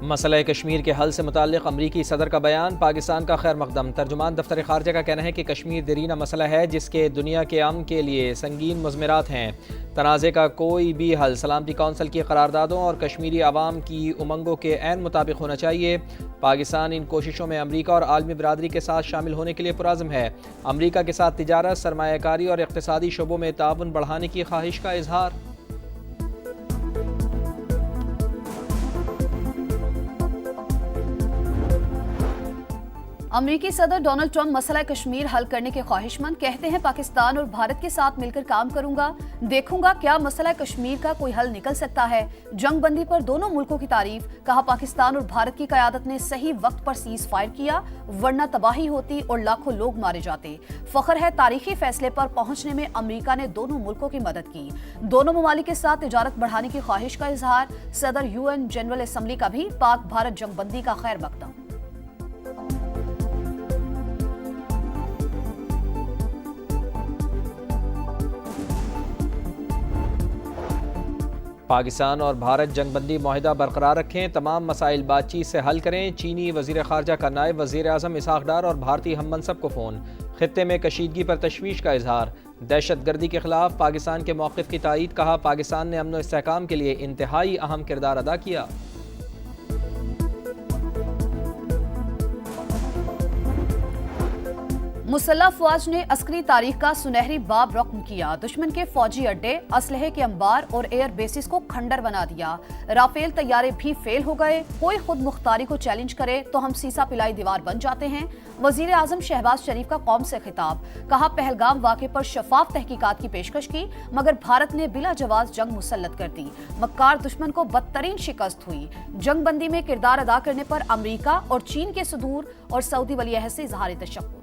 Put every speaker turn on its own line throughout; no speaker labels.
مسئلہ کشمیر کے حل سے متعلق امریکی صدر کا بیان، پاکستان کا خیر مقدم۔ ترجمان دفتر خارجہ کا کہنا ہے کہ کشمیر دیرینہ مسئلہ ہے جس کے دنیا کے امن کے لیے سنگین مضمرات ہیں۔ تنازع کا کوئی بھی حل سلامتی کونسل کی قراردادوں اور کشمیری عوام کی امنگوں کے عین مطابق ہونا چاہیے۔ پاکستان ان کوششوں میں امریکہ اور عالمی برادری کے ساتھ شامل ہونے کے لیے پرعزم ہے۔ امریکہ کے ساتھ تجارت، سرمایہ کاری اور اقتصادی شعبوں میں تعاون بڑھانے کی خواہش کا اظہار۔
امریکی صدر ڈونلڈ ٹرمپ مسئلہ کشمیر حل کرنے کے خواہش مند، کہتے ہیں پاکستان اور بھارت کے ساتھ مل کر کام کروں گا، دیکھوں گا کیا مسئلہ کشمیر کا کوئی حل نکل سکتا ہے۔ جنگ بندی پر دونوں ملکوں کی تعریف، کہا پاکستان اور بھارت کی قیادت نے صحیح وقت پر سیز فائر کیا ورنہ تباہی ہوتی اور لاکھوں لوگ مارے جاتے۔ فخر ہے تاریخی فیصلے پر پہنچنے میں امریکہ نے دونوں ملکوں کی مدد کی۔ دونوں ممالک کے ساتھ تجارت بڑھانے کی خواہش کا اظہار۔ صدر UN جنرل اسمبلی کا بھی پاک بھارت جنگ بندی کا خیر مقدم۔
پاکستان اور بھارت جنگ بندی معاہدہ برقرار رکھیں، تمام مسائل بات چیت سے حل کریں۔ چینی وزیر خارجہ کا نائب وزیر اعظم اسحاق ڈار اور بھارتی ہم منصب کو فون، خطے میں کشیدگی پر تشویش کا اظہار۔ دہشت گردی کے خلاف پاکستان کے موقف کی تائید، کہا پاکستان نے امن و استحکام کے لیے انتہائی اہم کردار ادا کیا۔
مسلح افواج نے عسکری تاریخ کا سنہری باب رقم کیا، دشمن کے فوجی اڈے، اسلحے کے انبار اور ایئر بیسز کو کھنڈر بنا دیا۔ رافیل طیارے بھی فیل ہو گئے، کوئی خود مختاری کو چیلنج کرے تو ہم سیسا پلائی دیوار بن جاتے ہیں۔ وزیر اعظم شہباز شریف کا قوم سے خطاب، کہا پہلگام واقعے پر شفاف تحقیقات کی پیشکش کی مگر بھارت نے بلا جواز جنگ مسلط کر دی، مکار دشمن کو بدترین شکست ہوئی۔ جنگ بندی میں کردار ادا کرنے پر امریکہ اور چین کے صدور اور سعودی ولی عہد سے اظہار تشکر۔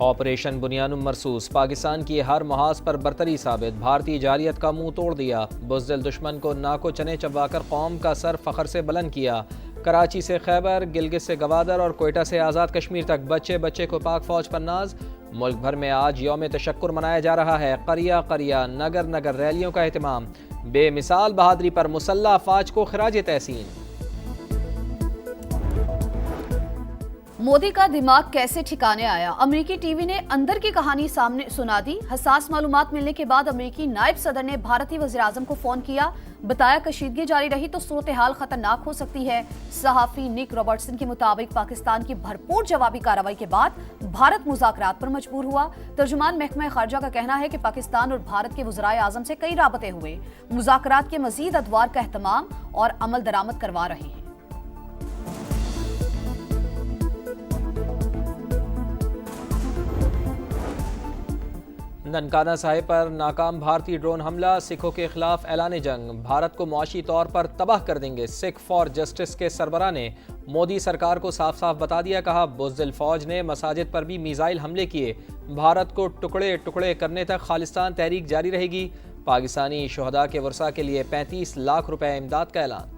آپریشن بنیان مرصوص، پاکستان کی ہر محاذ پر برتری ثابت، بھارتی جارحیت کا منہ توڑ دیا، بزدل دشمن کو ناکو چنے چبا کر قوم کا سر فخر سے بلند کیا۔ کراچی سے خیبر، گلگت سے گوادر اور کوئٹہ سے آزاد کشمیر تک بچے بچے کو پاک فوج پر ناز۔ ملک بھر میں آج یوم تشکر منایا جا رہا ہے، قریہ قریہ، نگر نگر ریلیوں کا اہتمام۔ بے مثال بہادری پر مسلح افواج کو خراج تحسین۔
مودی کا دماغ کیسے ٹھکانے آیا، امریکی ٹی وی نے اندر کی کہانی سامنے سنا دی۔ حساس معلومات ملنے کے بعد امریکی نائب صدر نے بھارتی وزیراعظم کو فون کیا، بتایا کشیدگی جاری رہی تو صورتحال خطرناک ہو سکتی ہے۔ صحافی نک رابرٹسن کے مطابق پاکستان کی بھرپور جوابی کارروائی کے بعد بھارت مذاکرات پر مجبور ہوا۔ ترجمان محکمہ خارجہ کا کہنا ہے کہ پاکستان اور بھارت کے وزرائے اعظم سے کئی رابطے ہوئے، مذاکرات کے مزید ادوار کا اہتمام اور عمل درآمد کروا رہے ہیں۔
ننکانہ صاحب پر ناکام بھارتی ڈرون حملہ، سکھوں کے خلاف اعلان جنگ، بھارت کو معاشی طور پر تباہ کر دیں گے۔ سکھ فار جسٹس کے سربراہ نے مودی سرکار کو صاف صاف بتا دیا، کہا بزدل فوج نے مساجد پر بھی میزائل حملے کیے، بھارت کو ٹکڑے ٹکڑے کرنے تک خالصتان تحریک جاری رہے گی۔ پاکستانی شہداء کے ورثاء کے لیے 35 لاکھ روپے امداد کا اعلان۔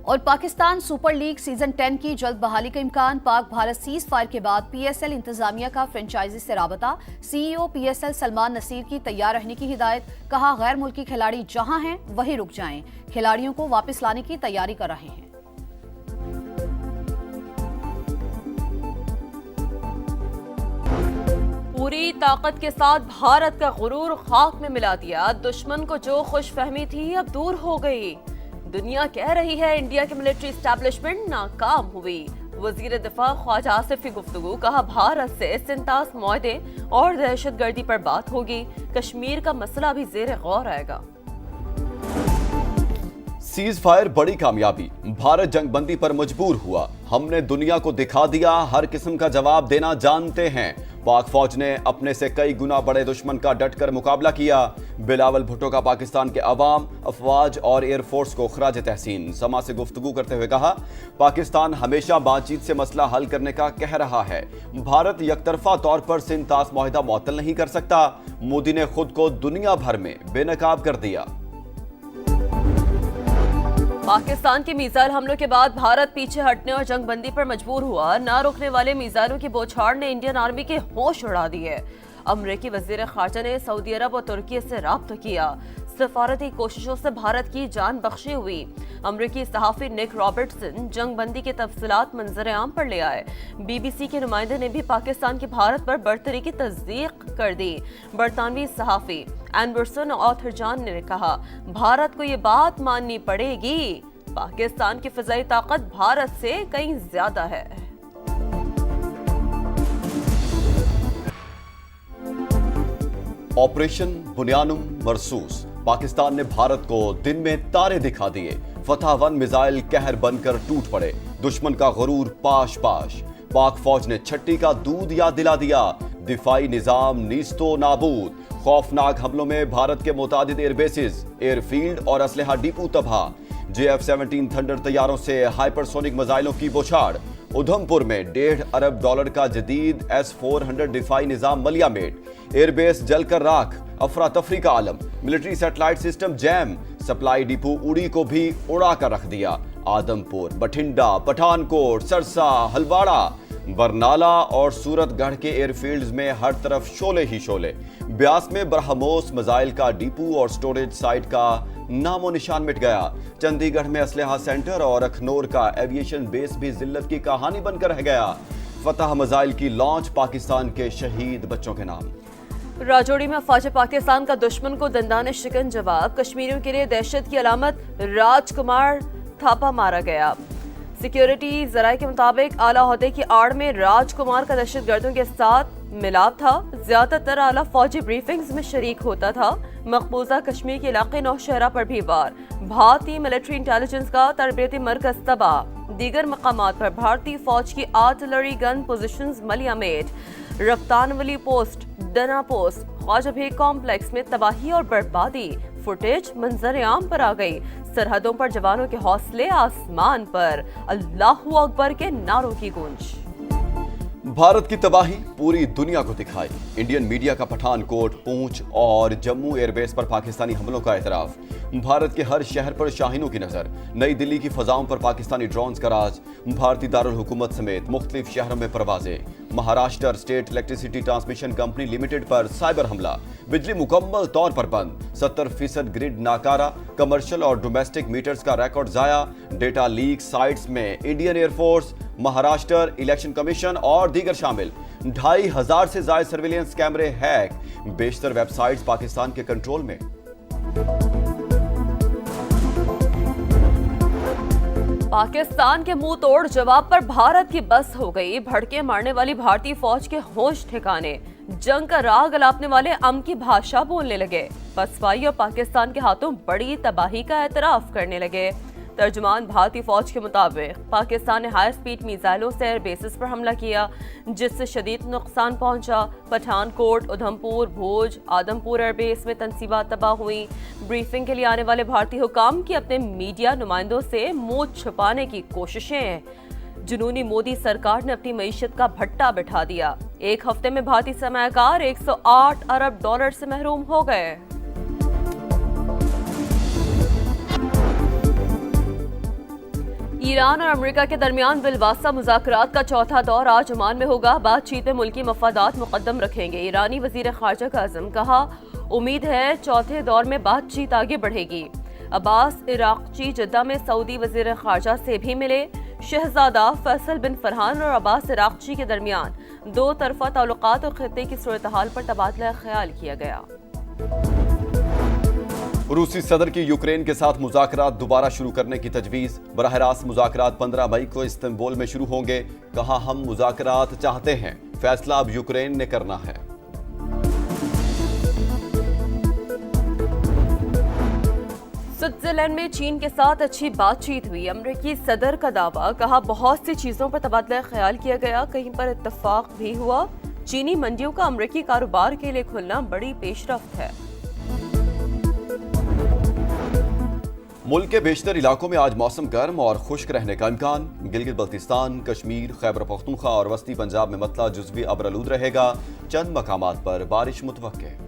اور پاکستان سپر لیگ سیزن 10 کی جلد بحالی کا امکان، پاک بھارت سیز فائر کے بعد PSL انتظامیہ کا فرنچائزی سے رابطہ، CEO PSL سلمان نصیر کی تیار رہنے کی ہدایت، کہا غیر ملکی کھلاڑی جہاں ہیں وہیں رک جائیں، کھلاڑیوں کو واپس لانے کی تیاری کر رہے ہیں۔
پوری طاقت کے ساتھ بھارت کا غرور خاک میں ملا دیا، دشمن کو جو خوش فہمی تھی اب دور ہو گئی۔ دنیا کہہ رہی ہے انڈیا کی ملٹری اسٹیبلشمنٹ ناکام ہوئی، وزیر دفاع خواجہ آصف کی گفتگو، کہا بھارت سے سنتاس معاہدے اور دہشت گردی پر بات ہوگی، کشمیر کا مسئلہ بھی زیر غور آئے گا۔
سیز فائر بڑی کامیابی، بھارت جنگ بندی پر مجبور ہوا، ہم نے دنیا کو دکھا دیا ہر قسم کا جواب دینا جانتے ہیں۔ پاک فوج نے اپنے سے کئی گنا بڑے دشمن کا ڈٹ کر مقابلہ کیا۔ بلاول بھٹو کا پاکستان کے عوام، افواج اور ایئر فورس کو خراج تحسین۔ سما سے گفتگو کرتے ہوئے کہا پاکستان ہمیشہ بات چیت سے مسئلہ حل کرنے کا کہہ رہا ہے، بھارت یک طرفہ طور پر سنتاس معاہدہ معطل نہیں کر سکتا۔ مودی نے خود کو دنیا بھر میں بے نقاب کر دیا۔
پاکستان کے میزائل حملوں کے بعد بھارت پیچھے ہٹنے اور جنگ بندی پر مجبور ہوا، نہ رکنے والے میزائلوں کی بوچھاڑ نے انڈین آرمی کے ہوش اڑا دیے۔ अमरीकी वजीर खारजा ने सऊदी अरब और तुर्की से राब्ता किया। सफारती कोशिशों से भारत की जान बख्शी हुई। अमरीकी सहाफी निक रॉबर्टसन जंग बंदी के तफसीलात मंजर आम पर ले आए। BBC के नुमाइंदे ने भी पाकिस्तान की भारत पर बरतरी की तस्दीक कर दी। बरतानवी सहाफी एंडरसन ऑथर जॉन ने कहा, भारत को ये बात माननी पड़ेगी, पाकिस्तान की फिजाई ताकत भारत से कहीं ज्यादा है।
ऑपरेशन बुनियानुम मरसूस, पाकिस्तान ने भारत को दिन में तारे दिखा दिए। फतह 1 मिसाइल कहर बनकर टूट पड़े, दुश्मन का गुरूर पाश पाश। पाक फौज ने छट्टी का दूध याद दिला दिया, दिफाई निजाम नीस्तो नाबूद। खौफनाक हमलों में भारत के मुतादिद एयरबेसेस, एयरफील्ड और असलहा डिपो तबाह। JF-17 थंडर तैयारों से हाइपरसोनिक मिसाइलों की बौछार। उधमपुर में $1.5 अरब का जदीद S-400 दिफाई निजाम मलिया मेड। एयरबेस जलकर राख, अफरा तफरी का आलम। Military satellite system jam, supply depot उड़ी को भी उड़ा कर रख दिया। आदमपुर, बठिंडा, पठानकोट, सरसा, हलवाड़ा, बरनाला और सूरतगढ़ के एयरफील्ड्स में हर तरफ शोले ही शोले। ब्यास में ब्रह्मोस मिसाइल का डिपो और स्टोरेज साइट का नामो निशान मिट गया। चंडीगढ़ में असलहा सेंटर और अखनौर का एविएशन बेस भी जिल्लत की कहानी बनकर रह गया। फतह मिसाइल की लॉन्च पाकिस्तान के शहीद बच्चों के नाम।
राजौरी में फौज पाकिस्तान का दुश्मन को दंदाने शिकन जवाब। कश्मीरियों के लिए दहशत की अलामत राजकुमार थापा मारा गया। सिक्योरिटी जराये के मुताबिक आला ओहदे की आड़ में राजकुमार का दहशतगर्दों के साथ मिलाप था। ज्यादातर आला फौजी ब्रीफिंग्स में शरीक होता था। मकबूजा कश्मीर के इलाके नौशहरा पर भी वार। भारतीय मिलिट्री इंटेलिजेंस का तरबियती मरकज तबाह। दीगर मकामात पर भारतीय फौज की आर्टिलरी गन पोजीशंस मलिया मेड। रफ्तानवली पोस्ट, दना पोस्ट, ख्वाजा बेग कॉम्प्लेक्स में तबाही और बर्बादी। फुटेज मंजर आम पर आ गई। सरहदों पर जवानों के हौसले आसमान पर। अल्लाहू अकबर के नारों की गूंज।
भारत की तबाही पूरी दुनिया को दिखाई। इंडियन मीडिया का पठानकोट, पूंछ और जम्मू एयरबेस पर पाकिस्तानी हमलों का एतराफ। भारत के हर शहर पर शाहीनों की नजर। नई दिल्ली की फजाओं पर पाकिस्तानी ड्रोन्स का राज। भारतीय दारुल हुकूमत समेत मुख्तलिफ शहरों में परवाजें। Maharashtra state electricity transmission company limited पर साइबर हमला। बिजली मुकम्मल तौर पर बंद। 70% ग्रिड नाकारा। कमर्शियल और डोमेस्टिक मीटर्स का रिकॉर्ड जाया। डेटा लीक साइट्स में Indian air force, Maharashtra election commission और दीगर शामिल। 2500 से ज्यादा सर्विलेंस कैमरे हैक। बेशतर वेबसाइट्स पाकिस्तान के कंट्रोल में।
पाकिस्तान के मुंह तोड़ जवाब पर भारत की बस हो गई। भड़के मारने वाली भारतीय फौज के होश ठिकाने। जंग का राग अलापने वाले की भाषा बोलने लगे। पसपाई और पाकिस्तान के हाथों बड़ी तबाही का एतराफ करने लगे। तर्जुमान भारतीय फौज के मुताबिक पाकिस्तान ने हाई स्पीड मिसाइलों से एयर बेसिस पर हमला किया, जिससे शदीद नुकसान पहुंचा। पठानकोट, उधमपुर, भोज, आदमपुर एयरबेस में तनसीबात तबाह हुई। ब्रीफिंग के लिए आने वाले भारतीय हुकाम की अपने मीडिया नुमाइंदों से मुंह छुपाने की कोशिशें। जुनूनी मोदी सरकार ने अपनी मईशत का भट्टा बिठा दिया। एक हफ्ते में भारतीय सरमायाकार $108 अरब से महरूम हो गए। ईरान और अमेरिका के दरमियान बिलवास्ता मुज़ाकरात का चौथा दौर आज ओमान में होगा। बातचीत में मुल्की मफादात मुकद्दम रखेंगे। ईरानी वजीर खारजा का आज़म कहा, उम्मीद है चौथे दौर में बातचीत आगे बढ़ेगी। अब्बास इराक़ची जद्दा में सऊदी वजीर खारजा से भी मिले। शहजादा फैसल बिन फरहान और अब्बास इराक़ची के दरमियान दो तरफा ताल्लुकात और खित्ते की सूरत हाल पर तबादला ख्याल किया गया।
रूसी सदर की यूक्रेन के साथ मुज़ाकरात दोबारा शुरू करने की तजवीज़। बराह रास्त मुज़ाकरात 15 मई को इस्तांबुल में शुरू होंगे। कहा, हम मुज़ाकरात चाहते हैं, फैसला अब यूक्रेन ने करना है।
स्विट्जरलैंड में चीन के साथ अच्छी बातचीत हुई। अमेरिकी सदर का दावा, कहा बहुत सी चीजों पर तबादला ख्याल किया गया, कहीं पर इत्तफाक भी हुआ। चीनी मंडियों का अमेरिकी कारोबार के लिए खुलना बड़ी पेशरफ्त है।
मुल्क के बेशतर इलाकों में आज मौसम गर्म और खुश्क रहने का इम्कान। गिलगित बल्तिस्तान, कश्मीर, खैबर पख्तूनख्वा और वस्ती पंजाब में मतला जुज़वी अब्रलूद रहेगा। चंद मकामात पर बारिश मुतवक्के।